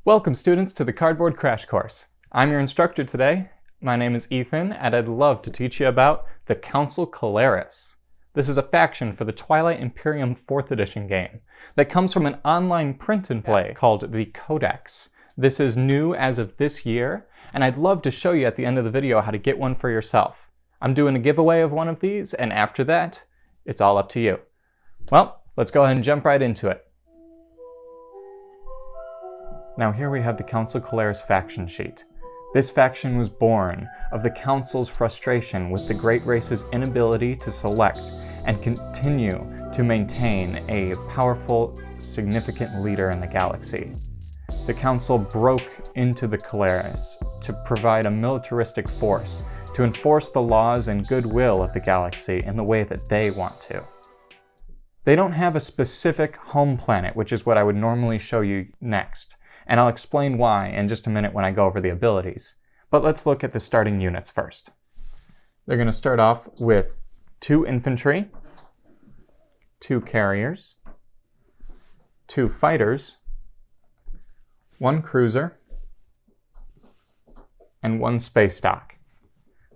Welcome students to the Cardboard Crash Course. I'm your instructor today. My name is Ethan, and I'd love to teach you about the Council Keleres. This is a faction for the Twilight Imperium 4th edition game that comes from an online print and play called the Codex. This is new as of this year, and I'd love to show you at the end of the video how to get one for yourself. I'm doing a giveaway of one of these, and after that, it's all up to you. Well, let's go ahead and jump right into it. Now here we have the Council Keleres faction sheet. This faction was born of the Council's frustration with the Great Race's inability to select and continue to maintain a powerful, significant leader in the galaxy. The Council broke into the Keleres to provide a militaristic force to enforce the laws and goodwill of the galaxy in the way that they want to. They don't have a specific home planet, which is what I would normally show you next. And I'll explain why in just a minute when I go over the abilities. But let's look at the starting units first. They're going to start off with 2 infantry, 2 carriers, 2 fighters, 1 cruiser, and 1 space dock.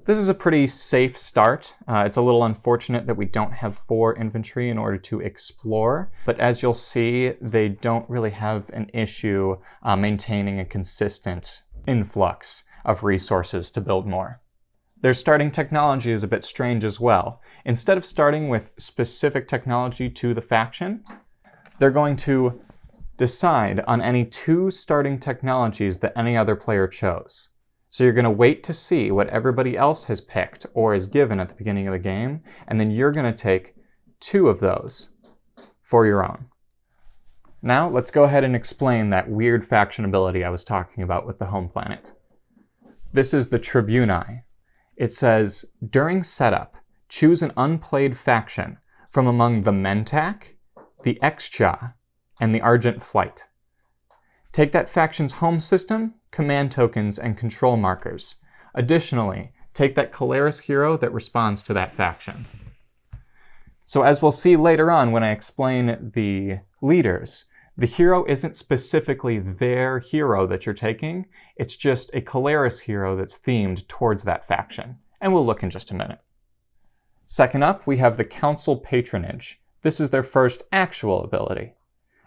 This is a pretty safe start. It's a little unfortunate that we don't have 4 infantry in order to explore, but as you'll see, they don't really have an issue maintaining a consistent influx of resources to build more. Their starting technology is a bit strange as well. Instead of starting with specific technology to the faction, they're going to decide on any 2 starting technologies that any other player chose. So you're going to wait to see what everybody else has picked or is given at the beginning of the game, and then you're going to take 2 of those for your own. Now let's go ahead and explain that weird faction ability I was talking about with the home planet. This is the Tribuni. It says, during setup, choose an unplayed faction from among the Mentak, the Excha, and the Argent Flight. Take that faction's home system, command tokens, and control markers. Additionally, take that Keleres hero that responds to that faction. So as we'll see later on when I explain the leaders, the hero isn't specifically their hero that you're taking, it's just a Keleres hero that's themed towards that faction. And we'll look in just a minute. Second up, we have the Council Patronage. This is their first actual ability.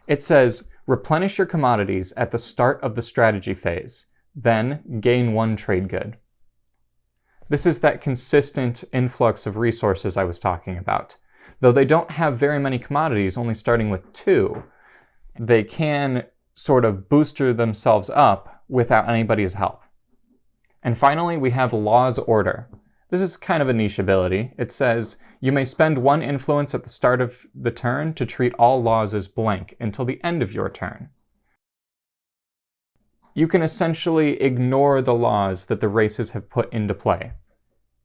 It says, replenish your commodities at the start of the strategy phase, then gain 1 trade good. This is that consistent influx of resources I was talking about. Though they don't have very many commodities, only starting with 2, they can sort of booster themselves up without anybody's help. And finally, we have Law's Order. This is kind of a niche ability. It says, you may spend 1 influence at the start of the turn to treat all laws as blank until the end of your turn. You can essentially ignore the laws that the races have put into play.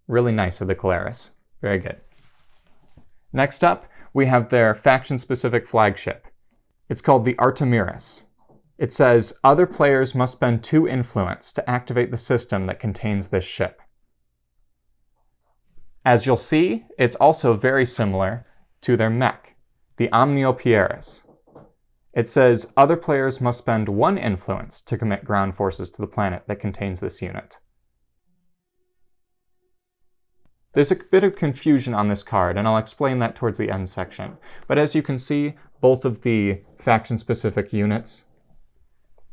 Really nice of the Keleres. Very good. Next up, we have their faction-specific flagship. It's called the Artemiris. It says, other players must spend 2 influence to activate the system that contains this ship. As you'll see, it's also very similar to their mech, the Omniopieris. It says, other players must spend 1 influence to commit ground forces to the planet that contains this unit. There's a bit of confusion on this card, and I'll explain that towards the end section. But as you can see, both of the faction-specific units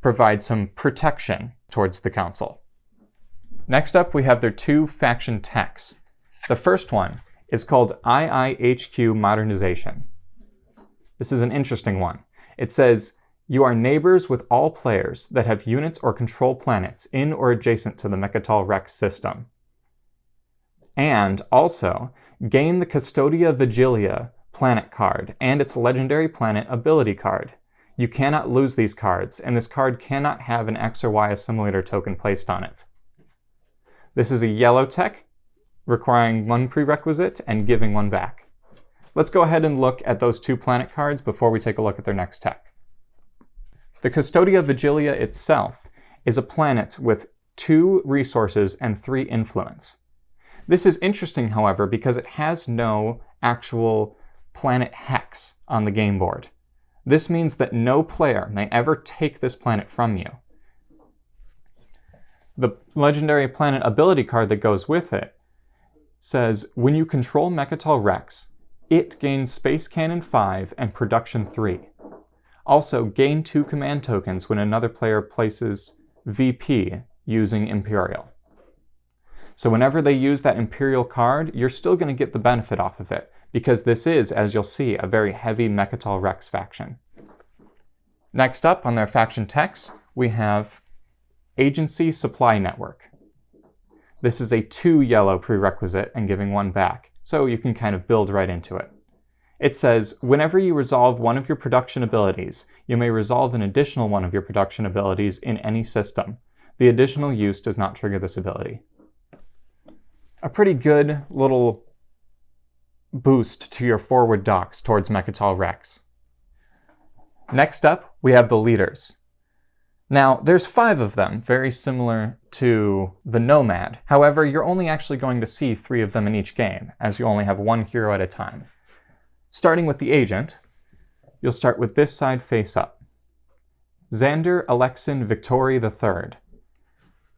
provide some protection towards the Council. Next up, we have their 2 faction techs. The first one is called IIHQ Modernization. This is an interesting one. It says, you are neighbors with all players that have units or control planets in or adjacent to the Mechatol Rex system. And also, gain the Custodia Vigilia planet card and its legendary planet ability card. You cannot lose these cards, and this card cannot have an X or Y assimilator token placed on it. This is a yellow tech, requiring 1 prerequisite and giving 1 back. Let's go ahead and look at those 2 planet cards before we take a look at their next tech. The Custodia Vigilia itself is a planet with 2 resources and 3 influence. This is interesting, however, because it has no actual planet hex on the game board. This means that no player may ever take this planet from you. The legendary planet ability card that goes with it says, when you control Mechatol Rex, it gains Space Cannon 5 and Production 3. Also, gain 2 command tokens when another player places VP using Imperial. So whenever they use that Imperial card, you're still going to get the benefit off of it, because this is, as you'll see, a very heavy Mechatol Rex faction. Next up on their faction text, we have Agency Supply Network. This is a 2 yellow prerequisite and giving 1 back, so you can kind of build right into it. It says, whenever you resolve one of your production abilities, you may resolve an additional one of your production abilities in any system. The additional use does not trigger this ability. A pretty good little boost to your forward docks towards Mechatol Rex. Next up, we have the leaders. Now, there's 5 of them, very similar to the Nomad. However, you're only actually going to see 3 of them in each game, as you only have 1 hero at a time. Starting with the Agent, you'll start with this side face up. Xander Alexin Victori III.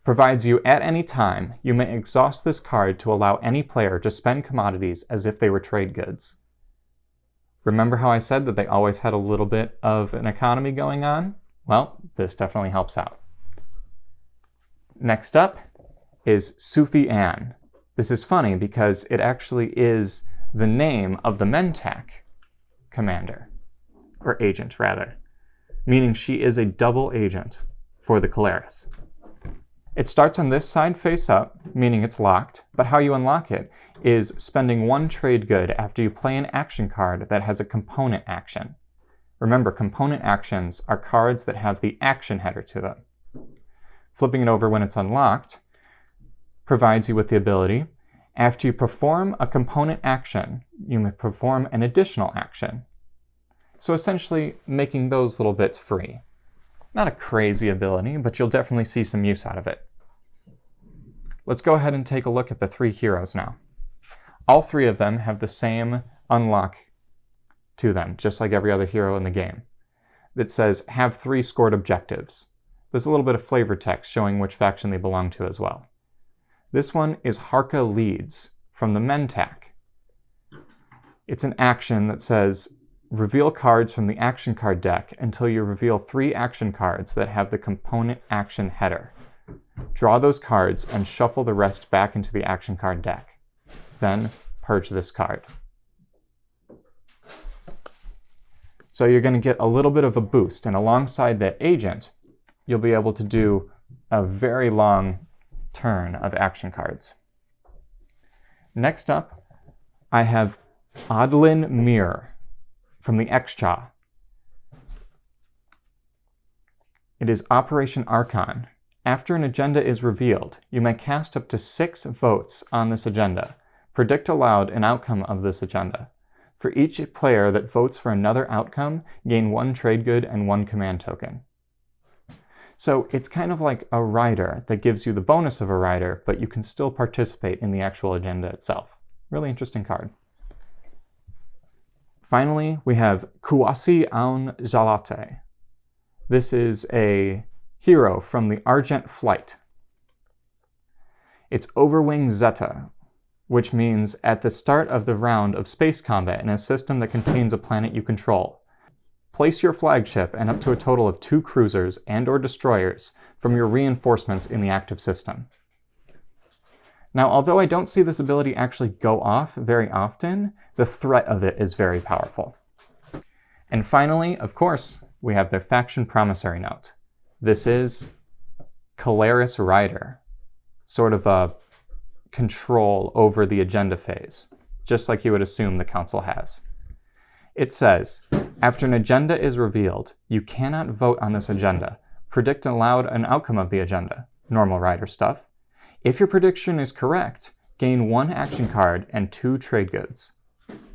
Provides you at any time, you may exhaust this card to allow any player to spend commodities as if they were trade goods. Remember how I said that they always had a little bit of an economy going on? Well, this definitely helps out. Next up is Sufi Ann. This is funny because it actually is the name of the Mentak commander, or agent rather, meaning she is a double agent for the Keleres. It starts on this side face up, meaning it's locked, but how you unlock it is spending 1 trade good after you play an action card that has a component action. Remember, component actions are cards that have the action header to them. Flipping it over when it's unlocked provides you with the ability, after you perform a component action, you may perform an additional action. So essentially making those little bits free. Not a crazy ability, but you'll definitely see some use out of it. Let's go ahead and take a look at the 3 heroes now. All 3 of them have the same unlock to them, just like every other hero in the game. It says, have 3 scored objectives. There's a little bit of flavor text showing which faction they belong to as well. This one is Harka Leads from the Mentak. It's an action that says, reveal cards from the action card deck until you reveal 3 action cards that have the component action header. Draw those cards and shuffle the rest back into the action card deck. Then purge this card. So you're going to get a little bit of a boost, and alongside that agent, you'll be able to do a very long turn of action cards. Next up, I have Adlin Mir from the Excha. It is Operation Archon. After an agenda is revealed, you may cast up to 6 votes on this agenda. Predict aloud an outcome of this agenda. For each player that votes for another outcome, gain 1 trade good and 1 command token. So it's kind of like a rider that gives you the bonus of a rider, but you can still participate in the actual agenda itself. Really interesting card. Finally, we have Kuasi Aun Jalate. This is a hero from the Argent Flight. It's Overwing Zeta, which means at the start of the round of space combat in a system that contains a planet you control, place your flagship and up to a total of 2 cruisers and/or destroyers from your reinforcements in the active system. Now, although I don't see this ability actually go off very often, the threat of it is very powerful. And finally, of course, we have their faction promissory note. This is Keleres Rider, sort of a control over the agenda phase, just like you would assume the Council has. It says, after an agenda is revealed, you cannot vote on this agenda. Predict aloud an outcome of the agenda, normal Rider stuff. If your prediction is correct, gain 1 action card and 2 trade goods.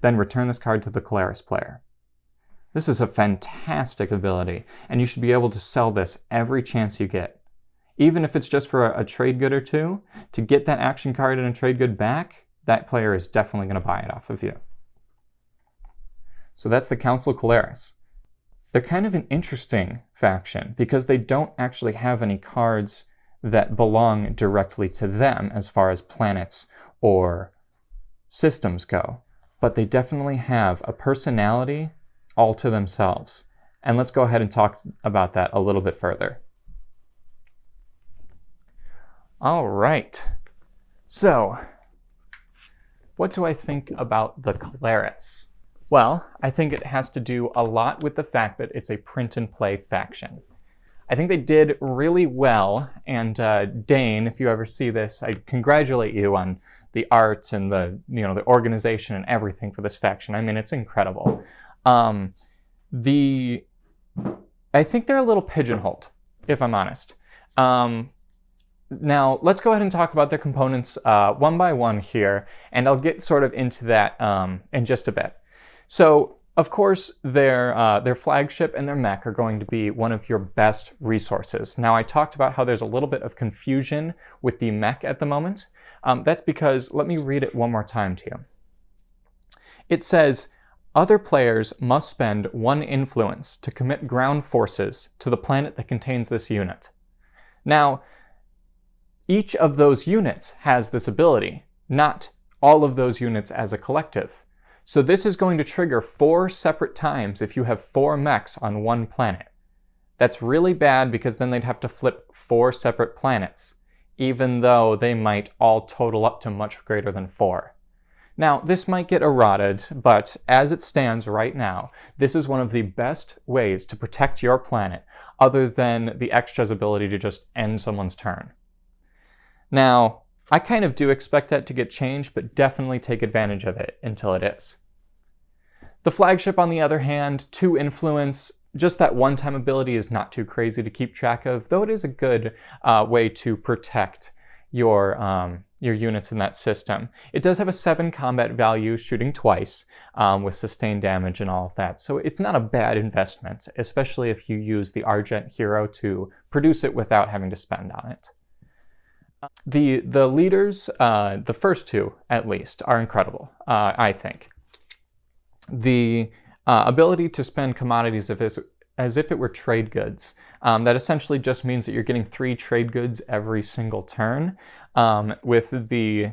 Then return this card to the Keleres player. This is a fantastic ability, and you should be able to sell this every chance you get. Even if it's just for a trade good or 2, to get that action card and a trade good back, that player is definitely going to buy it off of you. So that's the Council Keleres. They're kind of an interesting faction because they don't actually have any cards that belong directly to them as far as planets or systems go, but they definitely have a personality all to themselves. And let's go ahead and talk about that a little bit further. All right. So, what do I think about the Keleres? Well, I think it has to do a lot with the fact that it's a print-and-play faction. I think they did really well, and Dane, if you ever see this, I congratulate you on the arts and the organization and everything for this faction. I mean, it's incredible. I think they're a little pigeonholed, if I'm honest. Now, let's go ahead and talk about their components one by one here, and I'll get sort of into that in just a bit. So, of course, their flagship and their mech are going to be one of your best resources. Now, I talked about how there's a little bit of confusion with the mech at the moment. That's because, let me read it one more time to you. It says, other players must spend 1 influence to commit ground forces to the planet that contains this unit. Now, each of those units has this ability, not all of those units as a collective. So this is going to trigger 4 separate times if you have 4 mechs on one planet. That's really bad because then they'd have to flip 4 separate planets, even though they might all total up to much greater than 4. Now, this might get eroded, but as it stands right now, this is one of the best ways to protect your planet, other than the extra's ability to just end someone's turn. Now, I kind of do expect that to get changed, but definitely take advantage of it until it is. The flagship, on the other hand, 2 influence, just that one-time ability is not too crazy to keep track of, though it is a good way to protect your units in that system. It does have a 7 combat value, shooting twice, with sustained damage and all of that, so it's not a bad investment, especially if you use the Argent hero to produce it without having to spend on it. The leaders, the first 2 at least, are incredible, I think. The ability to spend commodities as if it were trade goods, that essentially just means that you're getting 3 trade goods every single turn, with the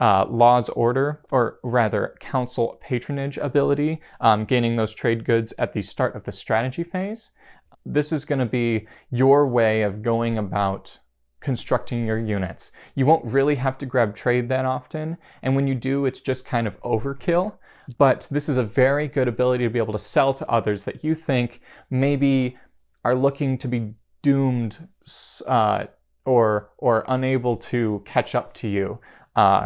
Law's Order, or rather Council Patronage ability, gaining those trade goods at the start of the strategy phase. This is going to be your way of going about constructing your units. You won't really have to grab trade that often, and when you do, it's just kind of overkill, but this is a very good ability to be able to sell to others that you think maybe are looking to be doomed or unable to catch up to you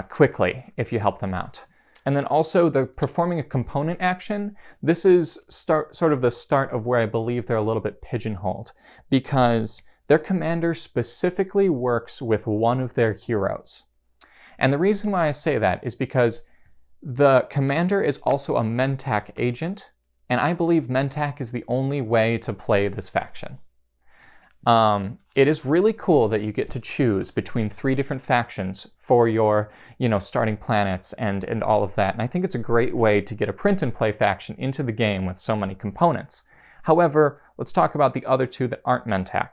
quickly if you help them out. And then also the performing a component action, this is sort of the start of where I believe they're a little bit pigeonholed, because their commander specifically works with one of their heroes. And the reason why I say that is because the commander is also a Mentak agent, and I believe Mentak is the only way to play this faction. It is really cool that you get to choose between 3 different factions for your, starting planets and all of that. And I think it's a great way to get a print-and-play faction into the game with so many components. However, let's talk about the other 2 that aren't Mentak.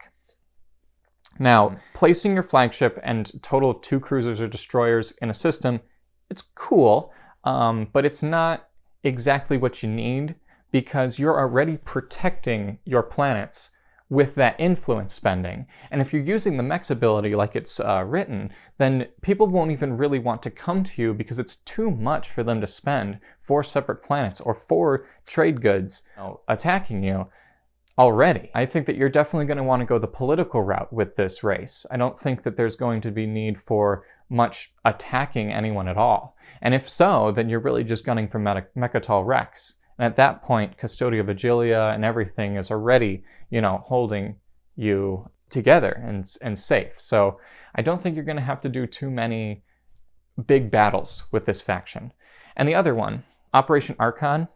Now, placing your flagship and a total of 2 cruisers or destroyers in a system, it's cool, but it's not exactly what you need, because you're already protecting your planets with that influence spending. And if you're using the mech's ability like it's written, then people won't even really want to come to you because it's too much for them to spend 4 separate planets or 4 trade goods attacking you already. I think that you're definitely going to want to go the political route with this race. I don't think that there's going to be need for much attacking anyone at all. And if so, then you're really just gunning for Mechatol Rex. And at that point, Custodia Vigilia and everything is already, holding you together and safe. So I don't think you're going to have to do too many big battles with this faction. And the other one, Operation Archon,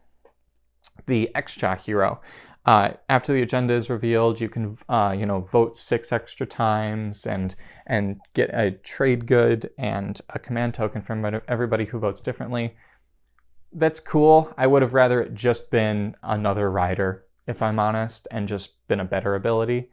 the Extra hero. After the agenda is revealed, you can, vote 6 extra times and get a trade good and a command token from everybody who votes differently. That's cool. I would have rather it just been another rider, if I'm honest, and just been a better ability.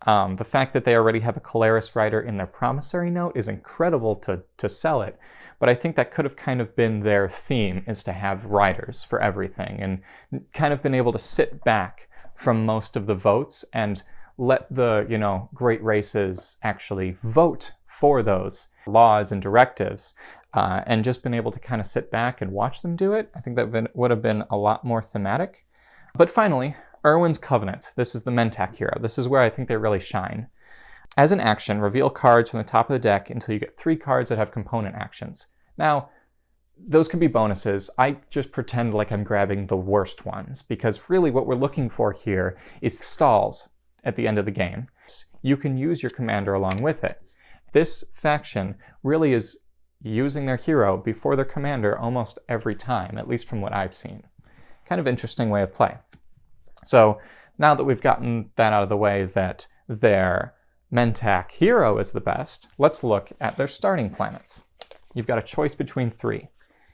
The fact that they already have a Keleres rider in their promissory note is incredible to sell it, but I think that could have kind of been their theme, is to have riders for everything, and kind of been able to sit back from most of the votes and let the, great races actually vote for those laws and directives, and just been able to kind of sit back and watch them do it. I think that would have been a lot more thematic. But finally, Irwin's Covenant. This is the Mentak hero. This is where I think they really shine. As an action, reveal cards from the top of the deck until you get 3 cards that have component actions. Now, those can be bonuses. I just pretend like I'm grabbing the worst ones, because really what we're looking for here is stalls at the end of the game. You can use your commander along with it. This faction really is using their hero before their commander almost every time, at least from what I've seen. Kind of interesting way of play. So now that we've gotten that out of the way, that their Mentak hero is the best, let's look at their starting planets. You've got a choice between 3.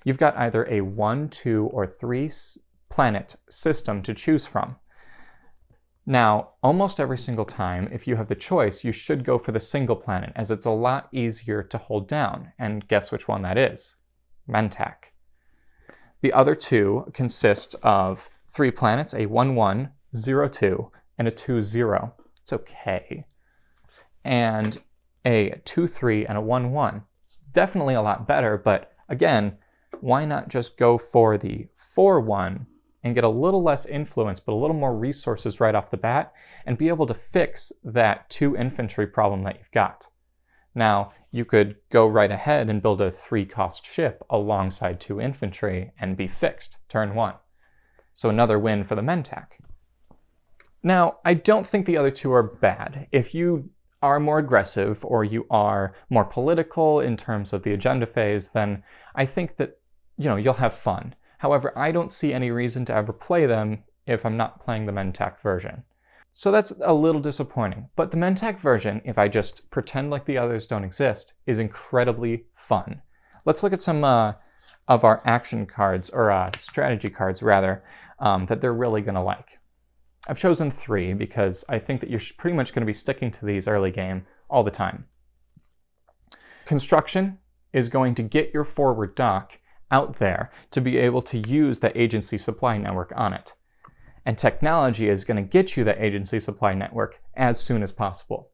You've got either a 1, 2, or 3 planet system to choose from. Now, almost every single time, if you have the choice, you should go for the single planet, as it's a lot easier to hold down. And guess which one that is? Mentak. The other 2 consist of 3 planets, a 1-1, 0-2, and a 2-0. It's okay. And a 2-3 and a 1-1. It's definitely a lot better, but again, why not just go for the 4-1 and get a little less influence, but a little more resources right off the bat, and be able to fix that 2 infantry problem that you've got. Now, you could go right ahead and build a 3-cost ship alongside 2 infantry and be fixed turn 1. So another win for the Mentak. Now, I don't think the other 2 are bad. If you are more aggressive or you are more political in terms of the agenda phase, then I think that, you'll have fun. However, I don't see any reason to ever play them if I'm not playing the Mentak version. So that's a little disappointing. But the Mentak version, if I just pretend like the others don't exist, is incredibly fun. Let's look at some of our action cards, or strategy cards rather, that they're really going to like. I've chosen 3 because I think that you're pretty much going to be sticking to these early game all the time. Construction is going to get your forward dock out there to be able to use the agency supply network on it. And technology is going to get you the agency supply network as soon as possible.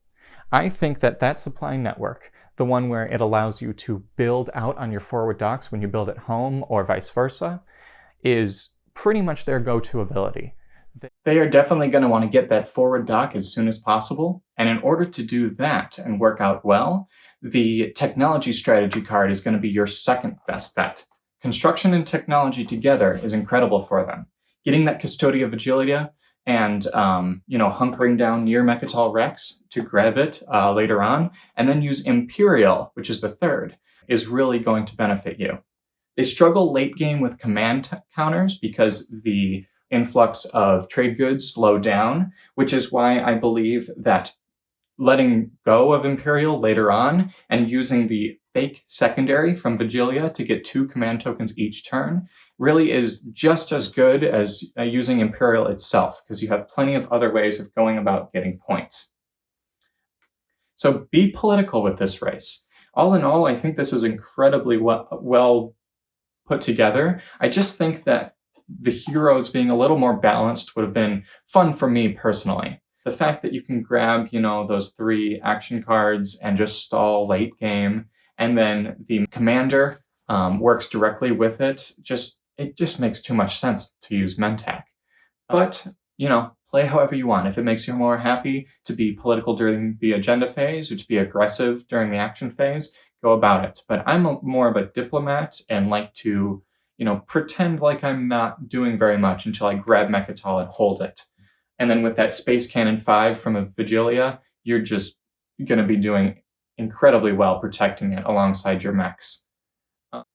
I think that that supply network, the one where it allows you to build out on your forward docks when you build at home or vice versa, is pretty much their go-to ability. They are definitely going to want to get that forward dock as soon as possible, and in order to do that and work out well, the technology strategy card is going to be your second best bet. Construction and technology together is incredible for them. Getting that Custodia Vigilia and, hunkering down near Mechatol Rex to grab it later on, and then use Imperial, which is the third, is really going to benefit you. They struggle late game with command counters because the influx of trade goods slow down, which is why I believe that letting go of Imperial later on and using the fake secondary from Vigilia to get 2 command tokens each turn really is just as good as using Imperial itself, because you have plenty of other ways of going about getting points. So be political with this race. All in all, I think this is incredibly well put together. I just think that the heroes being a little more balanced would have been fun for me personally. The fact that you can grab, those 3 action cards and just stall late game, and then the commander works directly with it, it just makes too much sense to use Mentak. But, play however you want. If it makes you more happy to be political during the agenda phase or to be aggressive during the action phase, go about it. But I'm more of a diplomat and like to, pretend like I'm not doing very much until I grab Mechatol and hold it. And then with that Space Cannon 5 from a Vigilia, you're just going to be doing incredibly well protecting it alongside your mechs.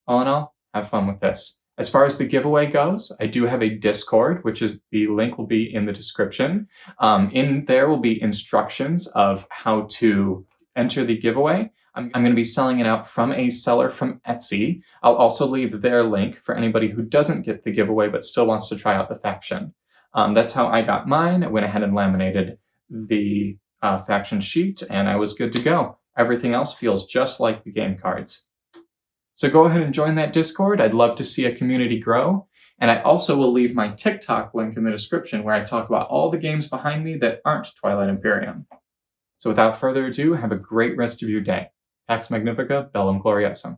All in all, have fun with this. As far as the giveaway goes, I do have a Discord, which is the link will be in the description. In there will be instructions of how to enter the giveaway. I'm going to be selling it out from a seller from Etsy. I'll also leave their link for anybody who doesn't get the giveaway but still wants to try out the faction. That's how I got mine. I went ahead and laminated the faction sheet, and I was good to go. Everything else feels just like the game cards. So go ahead and join that Discord. I'd love to see a community grow. And I also will leave my TikTok link in the description where I talk about all the games behind me that aren't Twilight Imperium. So without further ado, have a great rest of your day. Pax Magnifica, Bellum Gloriosum.